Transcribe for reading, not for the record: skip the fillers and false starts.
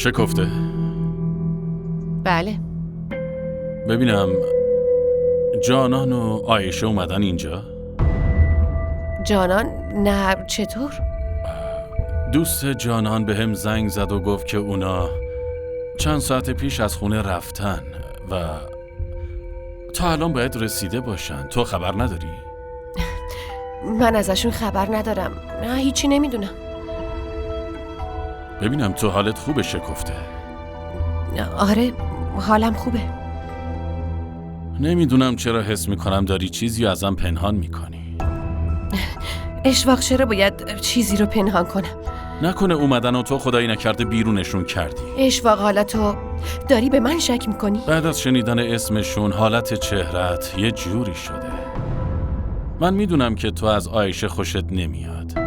شکفته؟ بله. ببینم جانان و عایشه اومدن اینجا؟ جانان؟ نه، چطور؟ دوست جانان به هم زنگ زد و گفت که اونا چند ساعت پیش از خونه رفتن و تا الان باید رسیده باشن. تو خبر نداری؟ من ازشون خبر ندارم. نه، هیچی نمیدونم. ببینم تو حالت خوبه شکفته؟ آره، حالم خوبه. نمیدونم چرا حس میکنم داری چیزی ازم پنهان میکنی. اشواق، چرا باید چیزی رو پنهان کنم؟ نکنه اومدن و تو خدایی نکرده بیرونشون کردی؟ اشواق، حالا تو داری به من شک میکنی؟ بعد از شنیدن اسمشون حالت چهرت یه جوری شده. من میدونم که تو از عایشه خوشت نمیاد.